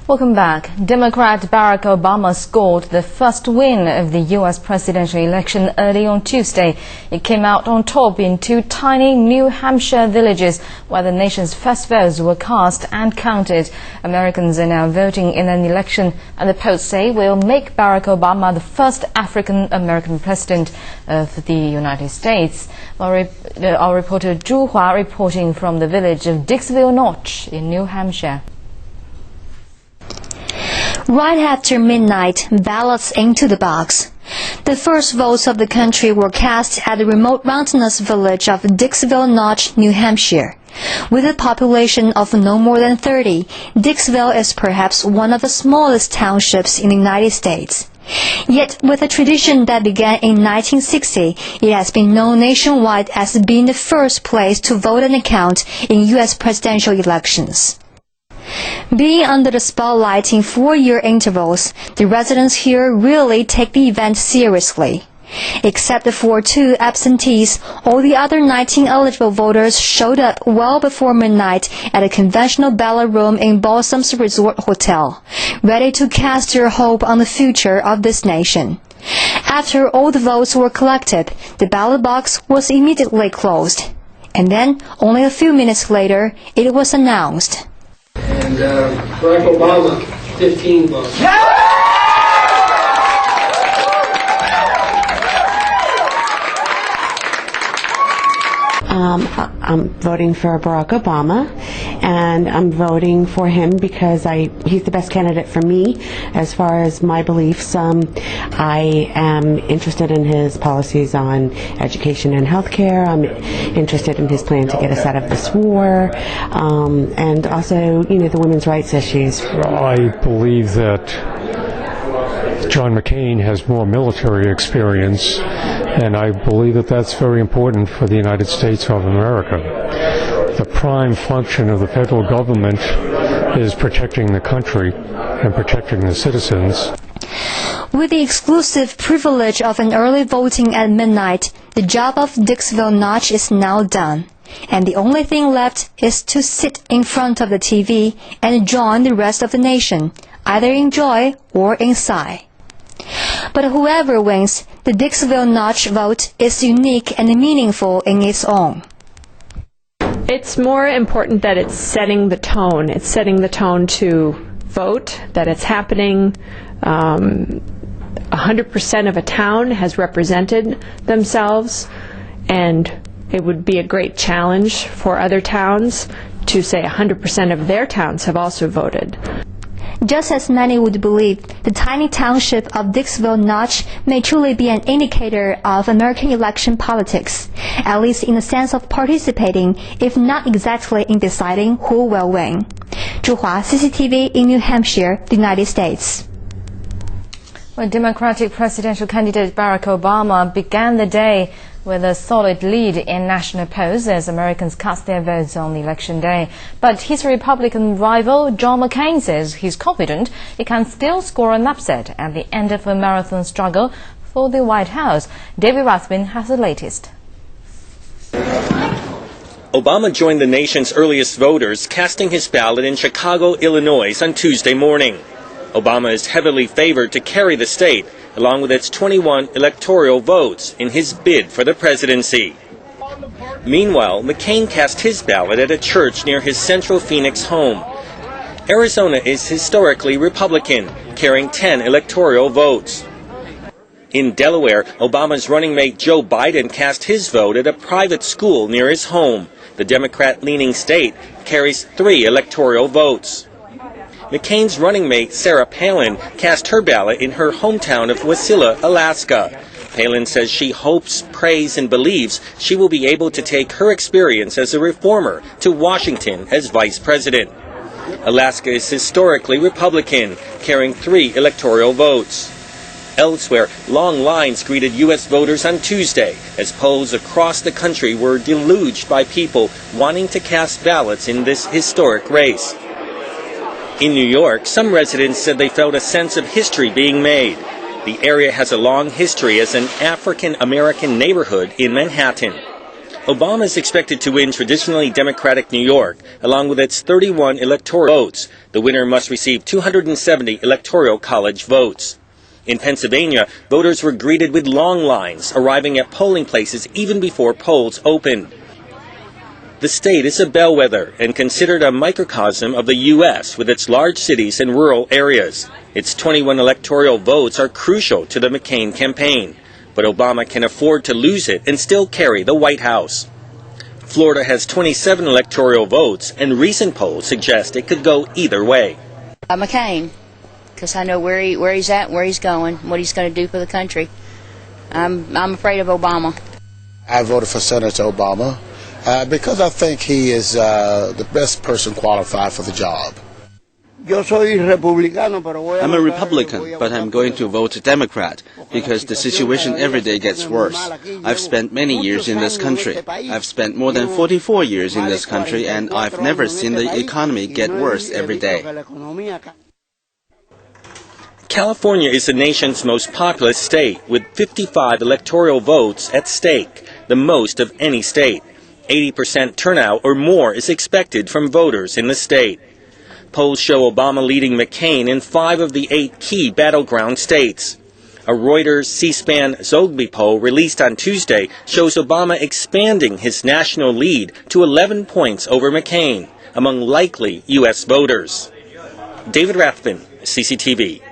Welcome back. Democrat Barack Obama scored the first win of the U.S. presidential election early on Tuesday. It came out on top in two tiny New Hampshire villages where the nation's first votes were cast and counted. Americans are now voting in an election, and the polls say will make Barack Obama the first African-American president of the United States. Our reporter Zhu Hua reporting from the village of Dixville Notch in New Hampshire. Right after midnight, ballots into the box. The first votes of the country were cast at the remote mountainous village of Dixville Notch, New Hampshire. With a population of no more than 30, Dixville is perhaps one of the smallest townships in the United States. Yet, with a tradition that began in 1960, it has been known nationwide as being the first place to vote and count in U.S. presidential elections. Being under the spotlight in 4-year intervals, the residents here really take the event seriously. Except for 2 absentees, all the other 19 eligible voters showed up well before midnight at a conventional ballot room in Balsam's Resort Hotel, ready to cast their hope on the future of this nation. After all the votes were collected, the ballot box was immediately closed. And then, only a few minutes later, it was announced. And Barack Obama, 15 votes. I'm voting for Barack Obama, and I'm voting for him because he's the best candidate for me as far as my beliefs. I am interested in his policies on education and healthcare. I'm interested in his plan to get us out of this war, and also, the women's rights issues. I believe that John McCain has more military experience, and I believe that that's very important for the United States of America. The prime function of the federal government is protecting the country and protecting the citizens. With the exclusive privilege of an early voting at midnight, the job of Dixville Notch is now done. And the only thing left is to sit in front of the TV and join the rest of the nation, either in joy or in sigh. But whoever wins, the Dixville Notch vote is unique and meaningful in its own. It's more important that it's setting the tone. It's setting the tone to vote, that it's happening. 100% of a town has represented themselves, and it would be a great challenge for other towns to say 100% of their towns have also voted. Just as many would believe, the tiny township of Dixville Notch may truly be an indicator of American election politics, at least in the sense of participating, if not exactly in deciding who will win. Zhu Hua, CCTV in New Hampshire, the United States. Well, Democratic presidential candidate Barack Obama began the day with a solid lead in national polls as Americans cast their votes on Election Day. But his Republican rival, John McCain, says he's confident he can still score an upset at the end of a marathon struggle for the White House. David Rathbin has the latest. Obama joined the nation's earliest voters, casting his ballot in Chicago, Illinois on Tuesday morning. Obama is heavily favored to carry the state, along with its 21 electoral votes, in his bid for the presidency. Meanwhile, McCain cast his ballot at a church near his Central Phoenix home. Arizona is historically Republican, carrying 10 electoral votes. In Delaware, Obama's running mate Joe Biden cast his vote at a private school near his home. The Democrat-leaning state carries 3 electoral votes. McCain's running mate Sarah Palin cast her ballot in her hometown of Wasilla, Alaska. Palin says she hopes, prays, and believes she will be able to take her experience as a reformer to Washington as vice president. Alaska is historically Republican, carrying 3 electoral votes. Elsewhere, long lines greeted U.S. voters on Tuesday as polls across the country were deluged by people wanting to cast ballots in this historic race. In New York, some residents said they felt a sense of history being made. The area has a long history as an African-American neighborhood in Manhattan. Obama is expected to win traditionally Democratic New York, along with its 31 electoral votes. The winner must receive 270 electoral college votes. In Pennsylvania, voters were greeted with long lines, arriving at polling places even before polls opened. The state is a bellwether and considered a microcosm of the U.S. with its large cities and rural areas. Its 21 electoral votes are crucial to the McCain campaign, but Obama can afford to lose it and still carry the White House. Florida has 27 electoral votes, and recent polls suggest it could go either way. McCain, because I know where he's at, where he's going, what he's going to do for the country. I'm afraid of Obama. I voted for Senator Obama because I think he is the best person qualified for the job. I'm a Republican, but I'm going to vote Democrat because the situation every day gets worse. I've spent many years in this country. I've spent more than 44 years in this country, and I've never seen the economy get worse every day. California is the nation's most populous state, with 55 electoral votes at stake, the most of any state. 80% turnout or more is expected from voters in the state. Polls show Obama leading McCain in 5 of the 8 key battleground states. A Reuters C-SPAN Zogby poll released on Tuesday shows Obama expanding his national lead to 11 points over McCain among likely U.S. voters. David Rathbun, CCTV.